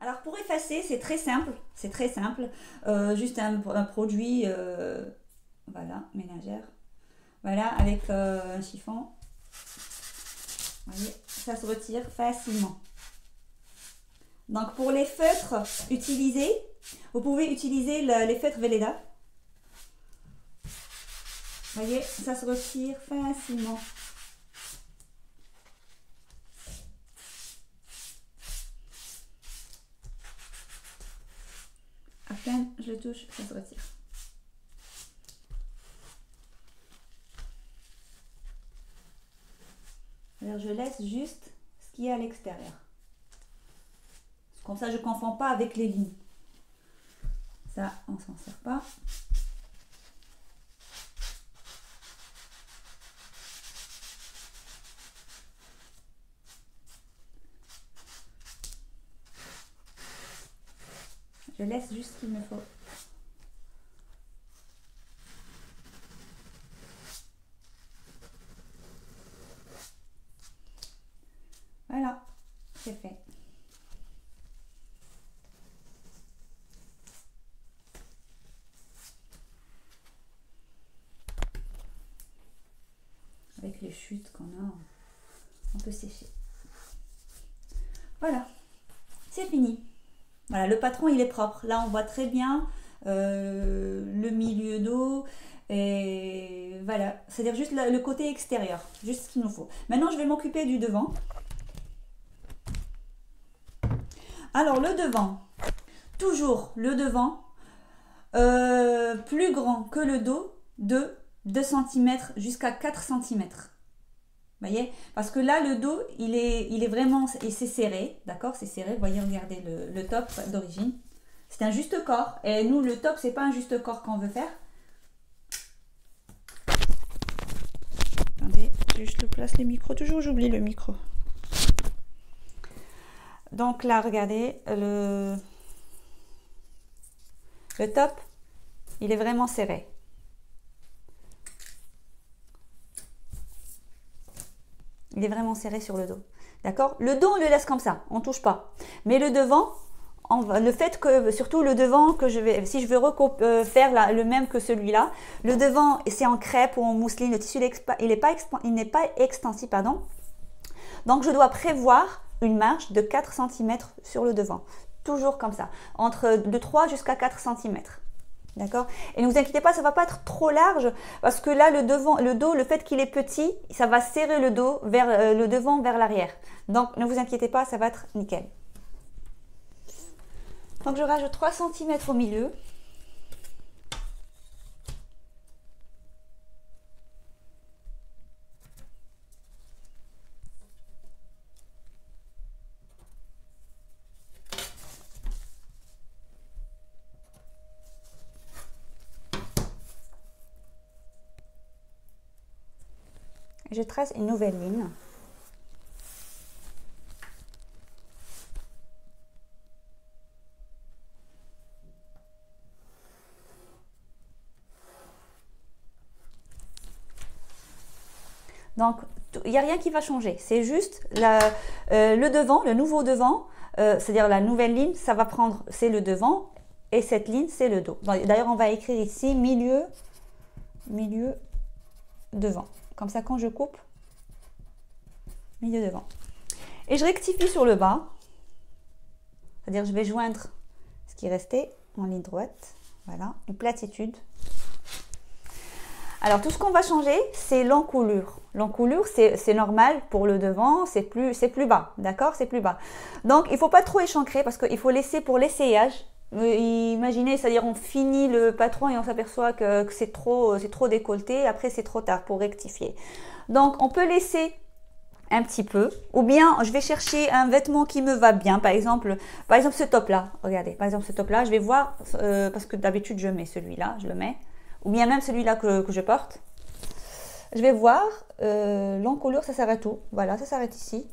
Alors pour effacer, c'est très simple, c'est très simple. Juste un produit, voilà, ménagère. Voilà, avec un chiffon. Vous voyez, ça se retire facilement. Donc pour les feutres utilisés, vous pouvez utiliser les feutres Velleda. Vous voyez, ça se retire facilement. À peine je le touche, ça se retire. Alors je laisse juste ce qui est à l'extérieur. Comme ça je ne confonds pas avec les lignes. Ça, on s'en sert pas. Je laisse juste ce qu'il me faut. Voilà, c'est fait. Avec les chutes qu'on a, on peut sécher. Voilà, c'est fini. Voilà, le patron il est propre. Là on voit très bien le milieu d'eau. Et voilà, c'est-à-dire juste le côté extérieur, juste ce qu'il nous faut. Maintenant je vais m'occuper du devant. Alors le devant, toujours le devant, plus grand que le dos de 2 cm jusqu'à 4 cm. Vous voyez, parce que là le dos il est vraiment, et c'est serré, d'accord, c'est serré. Vous voyez, regardez le top d'origine, c'est un juste corps, et nous le top c'est pas un juste corps qu'on veut faire. Attendez, je te place les micros, toujours j'oublie le micro. Donc là regardez, le top il est vraiment serré. Il est vraiment serré sur le dos. D'accord? Le dos, on le laisse comme ça. On ne touche pas. Mais le devant, le fait que, surtout le devant, que je vais, si je veux faire le même que celui-là, le devant, c'est en crêpe ou en mousseline. Le tissu, il n'est pas extensif, pardon. Donc, je dois prévoir une marge de 4 cm sur le devant. Toujours comme ça. De 3 jusqu'à 4 cm. D'accord? Et ne vous inquiétez pas, ça ne va pas être trop large parce que là, le dos, le fait qu'il est petit, ça va serrer le dos vers le devant vers l'arrière. Donc, ne vous inquiétez pas, ça va être nickel. Donc, je rajoute 3 cm au milieu. Je trace une nouvelle ligne. Donc, il n'y a rien qui va changer. C'est juste le devant, le nouveau devant, c'est-à-dire la nouvelle ligne, ça va prendre, c'est le devant, et cette ligne, c'est le dos. D'ailleurs, on va écrire ici milieu, devant. Comme ça, quand je coupe, milieu devant. Et je rectifie sur le bas. C'est-à-dire, je vais joindre ce qui restait en ligne droite. Voilà, une platitude. Alors, tout ce qu'on va changer, c'est l'encoulure. L'encoulure, c'est normal pour le devant, c'est plus bas. D'accord? C'est plus bas. Donc, il ne faut pas trop échancrer parce qu'il faut laisser pour l'essayage. Imaginez, c'est-à-dire on finit le patron et on s'aperçoit que c'est trop décolleté, après c'est trop tard pour rectifier. Donc on peut laisser un petit peu, ou bien je vais chercher un vêtement qui me va bien, par exemple ce top là, regardez, par exemple ce top là, je vais voir, parce que d'habitude je mets celui-là, je le mets, ou bien même celui-là que je porte, je vais voir, l'encolure ça s'arrête où, voilà, ça s'arrête ici.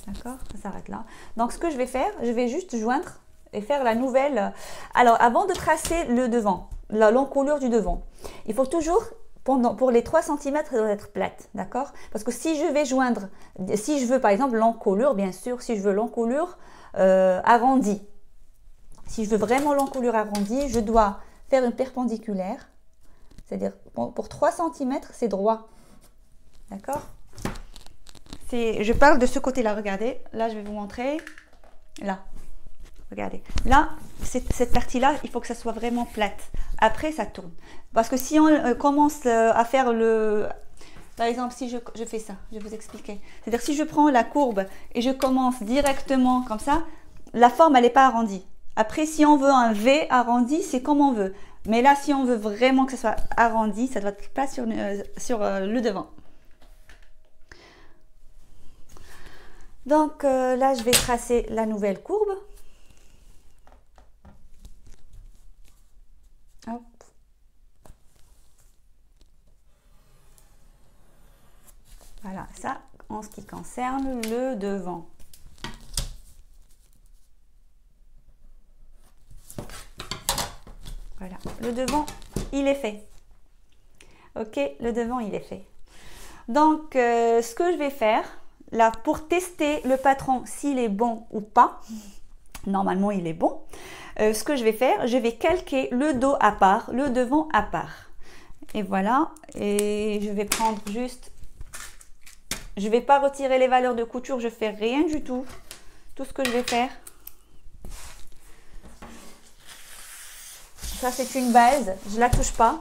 D'accord, ça s'arrête là. Donc, ce que je vais faire, je vais juste joindre et faire la nouvelle. Alors, avant de tracer le devant, l'encolure du devant, il faut toujours pour les 3 cm, ça doit être plate, d'accord? Parce que si je vais joindre, si je veux par exemple l'encolure, bien sûr, si je veux l'encolure arrondie, si je veux vraiment l'encolure arrondie, je dois faire une perpendiculaire, c'est-à-dire pour 3 cm, c'est droit, d'accord? Je parle de ce côté-là, regardez, là je vais vous montrer, là, regardez, là, cette partie-là, il faut que ça soit vraiment plate, après ça tourne, parce que si on commence à faire par exemple, si je fais ça, je vais vous expliquer, c'est-à-dire si je prends la courbe et je commence directement comme ça, la forme elle n'est pas arrondie, après si on veut un V arrondi, c'est comme on veut, mais là si on veut vraiment que ça soit arrondi, ça doit être pas sur le devant. Donc là, je vais tracer la nouvelle courbe. Hop. Voilà, ça en ce qui concerne le devant. Voilà, le devant, il est fait. Ok, le devant, il est fait. Donc, ce que je vais faire, là, pour tester le patron, s'il est bon ou pas, normalement, il est bon. Ce que je vais faire, je vais calquer le dos à part, le devant à part. Et voilà, et je vais prendre juste... Je ne vais pas retirer les valeurs de couture, je ne fais rien du tout. Tout ce que je vais faire, ça c'est une base, je ne la touche pas.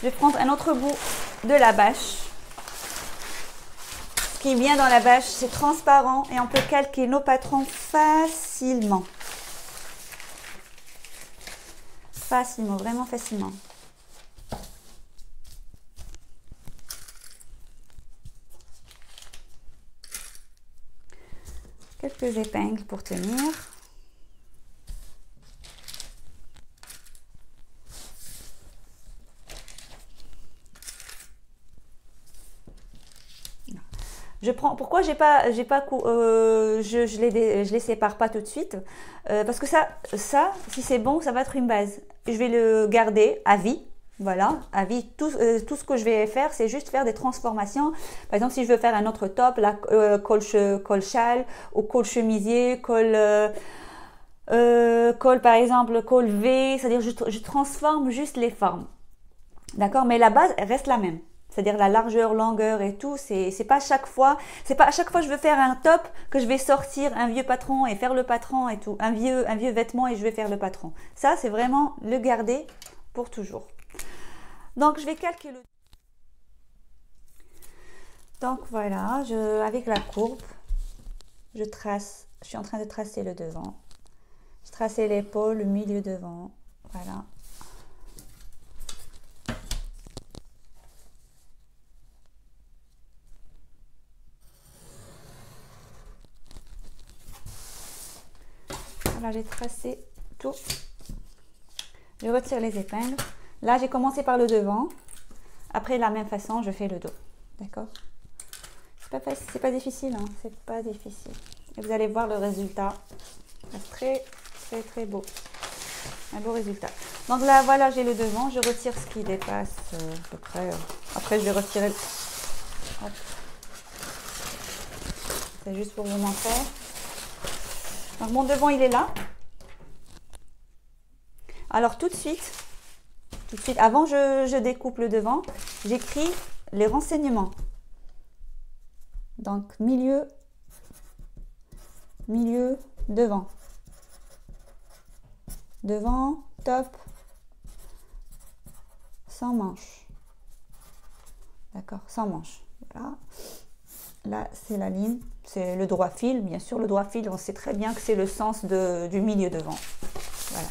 Je vais prendre un autre bout de la bâche. Ce qui vient dans la bâche, c'est transparent et on peut calquer nos patrons facilement. Facilement, vraiment facilement. Quelques épingles pour tenir. Je prends, pourquoi je les sépare pas tout de suite parce que ça, si c'est bon, ça va être une base. Je vais le garder à vie. Voilà, à vie, tout ce que je vais faire, c'est juste faire des transformations. Par exemple, si je veux faire un autre top, là, col châle ou col chemisier, col par exemple, col V, c'est-à-dire je transforme juste les formes. D'accord, mais la base elle reste la même. C'est-à-dire la largeur, longueur et tout, c'est pas à chaque fois que je veux faire un top que je vais sortir un vieux patron et faire le patron et tout, un vieux vêtement et je vais faire le patron. Ça, c'est vraiment le garder pour toujours. Donc, je vais calquer le... Donc, voilà, avec la courbe, je suis en train de tracer le devant. Je trace l'épaule, le milieu devant, voilà. Voilà, j'ai tracé tout. Je retire les épingles. Là, j'ai commencé par le devant. Après, de la même façon, je fais le dos. D'accord? C'est pas difficile, hein? C'est pas difficile. Et vous allez voir le résultat. Très, très, très beau. Un beau résultat. Donc là, voilà, j'ai le devant. Je retire ce qui dépasse à peu près. Après, je vais retirer. Hop. C'est juste pour vous montrer. Donc mon devant il est là. Alors tout de suite, avant je découpe le devant, j'écris les renseignements. Donc milieu, devant. Devant, top, sans manche. D'accord, sans manche. Voilà. Là, c'est la ligne, c'est le droit fil. Bien sûr, le droit fil, on sait très bien que c'est le sens du milieu devant. Voilà.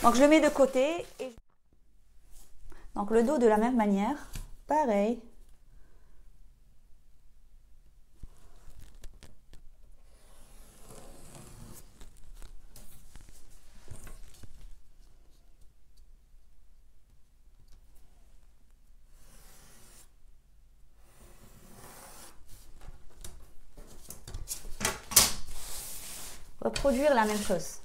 Donc, je le mets de côté. Donc, le dos de la même manière. Pareil. Reproduire la même chose.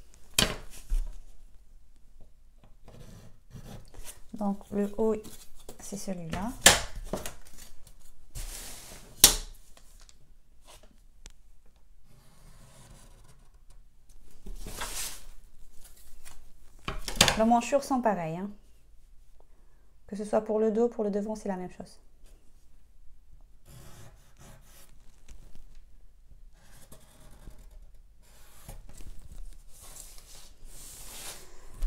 Donc le haut c'est celui-là. Les manchures sont pareilles, hein. Que ce soit pour le dos, pour le devant, c'est la même chose.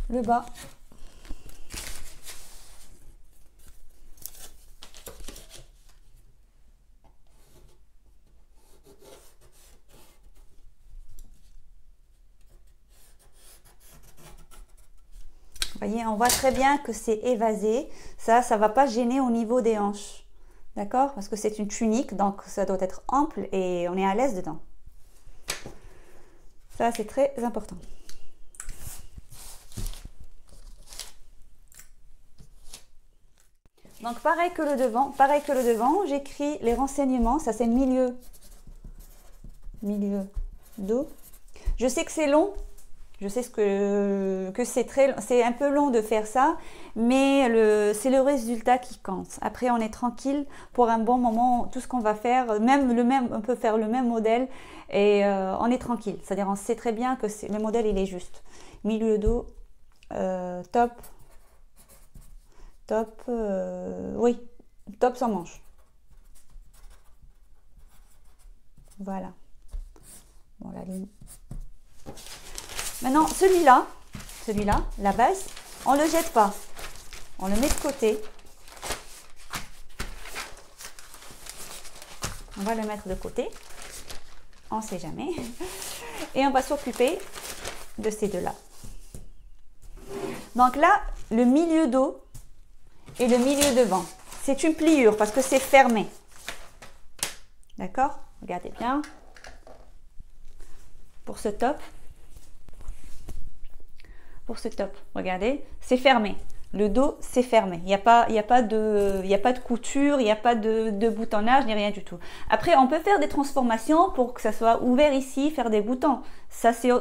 Le bas. Vous voyez, on voit très bien que c'est évasé. Ça va pas gêner au niveau des hanches. D'accord? Parce que c'est une tunique, donc ça doit être ample et on est à l'aise dedans. Ça, c'est très important. Donc pareil que le devant, j'écris les renseignements. Ça, c'est milieu dos. Je sais que c'est long. Je sais que c'est un peu long de faire ça, mais c'est le résultat qui compte. Après, on est tranquille pour un bon moment. Tout ce qu'on va faire, on peut faire le même modèle et on est tranquille. C'est-à-dire, on sait très bien que le modèle, il est juste. Milieu dos, top, oui, top sans manche. Voilà. Bon, la ligne. Maintenant, celui-là, la base, on ne le jette pas. On le met de côté. On va le mettre de côté. On ne sait jamais. Et on va s'occuper de ces deux-là. Donc là, le milieu dos et le milieu devant. C'est une pliure parce que c'est fermé. D'accord? Regardez bien. Pour ce top. Regardez, c'est fermé. Le dos, c'est fermé. Il n'y a pas de couture, il n'y a pas de boutonnage, ni rien du tout. Après, on peut faire des transformations pour que ça soit ouvert ici, faire des boutons. Ça, c'est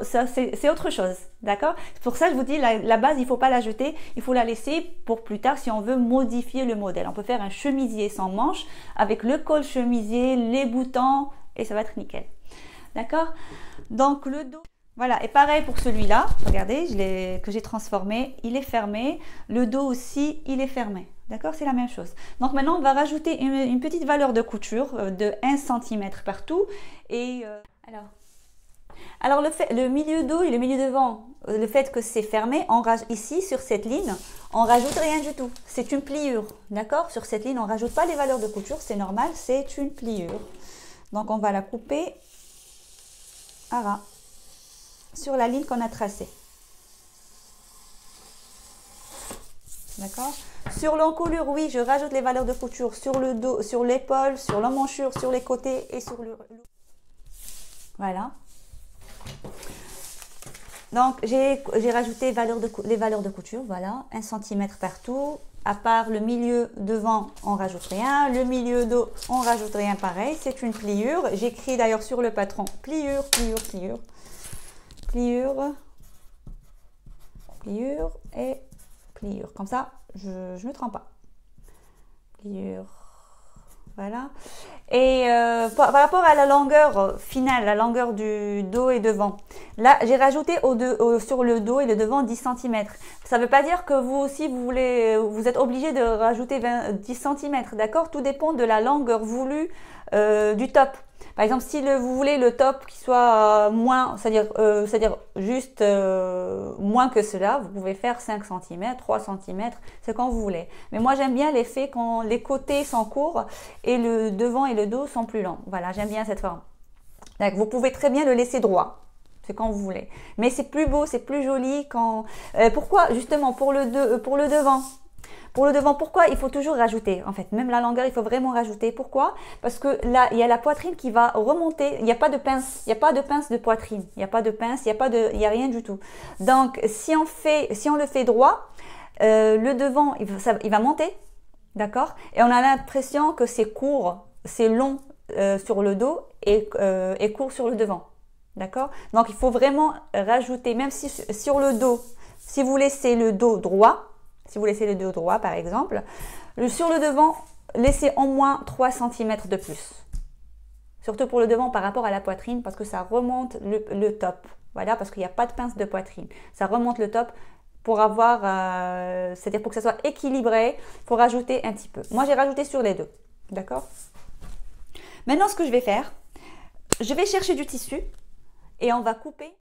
autre chose. D'accord? C'est pour ça que je vous dis, la base, il ne faut pas la jeter. Il faut la laisser pour plus tard si on veut modifier le modèle. On peut faire un chemisier sans manches avec le col chemisier, les boutons et ça va être nickel. D'accord? Donc, le dos... Voilà, et pareil pour celui-là, regardez, que j'ai transformé, il est fermé. Le dos aussi, il est fermé. D'accord? C'est la même chose. Donc maintenant, on va rajouter une petite valeur de couture de 1 cm partout. Et alors le milieu dos et le milieu devant, le fait que c'est fermé, ici sur cette ligne, on rajoute rien du tout. C'est une pliure. D'accord? Sur cette ligne, on ne rajoute pas les valeurs de couture, c'est normal, c'est une pliure. Donc on va la couper à ras sur la ligne qu'on a tracée. D'accord? Sur l'encolure, oui, je rajoute les valeurs de couture sur le dos, sur l'épaule, sur l'emmanchure, sur les côtés et sur le... Voilà. Donc, j'ai rajouté les valeurs de couture, voilà, 1 cm partout. À part le milieu devant, on rajoute rien. Le milieu dos, on rajoute rien pareil. C'est une pliure. J'écris d'ailleurs sur le patron pliure, pliure, pliure. Pliure, pliure et pliure. Comme ça, je ne me trompe pas. Pliure, voilà. Et par rapport à la longueur finale, la longueur du dos et devant, là, j'ai rajouté sur le dos et le devant 10 cm. Ça ne veut pas dire que vous aussi, vous êtes obligé de rajouter 10 cm, d'accord? Tout dépend de la longueur voulue du top. Par exemple, si vous voulez le top qui soit moins, c'est-à-dire juste moins que cela, vous pouvez faire 5 cm, 3 cm, c'est quand vous voulez. Mais moi, j'aime bien l'effet quand les côtés sont courts et le devant et le dos sont plus longs. Voilà, j'aime bien cette forme. Donc, vous pouvez très bien le laisser droit. C'est quand vous voulez. Mais c'est plus beau, c'est plus joli quand... pourquoi? Justement, pour le devant. Pour le devant, pourquoi il faut toujours rajouter? En fait, même la longueur, il faut vraiment rajouter. Pourquoi? Parce que là, il y a la poitrine qui va remonter. Il n'y a pas de pince. Il n'y a pas de pince de poitrine. Il n'y a pas de pince. Il n'y a rien du tout. Donc, si on le fait droit, le devant, il va monter. D'accord? Et on a l'impression que c'est court, c'est long sur le dos et court sur le devant. D'accord? Donc, il faut vraiment rajouter, même si sur le dos, si vous laissez le dos droit, par exemple, Sur le devant, laissez au moins 3 cm de plus. Surtout pour le devant par rapport à la poitrine, parce que ça remonte le top. Voilà, parce qu'il n'y a pas de pince de poitrine. Ça remonte le top pour avoir, c'est-à-dire pour que ça soit équilibré, il faut rajouter un petit peu. Moi, j'ai rajouté sur les deux. D'accord? Maintenant, ce que je vais faire, je vais chercher du tissu et on va couper.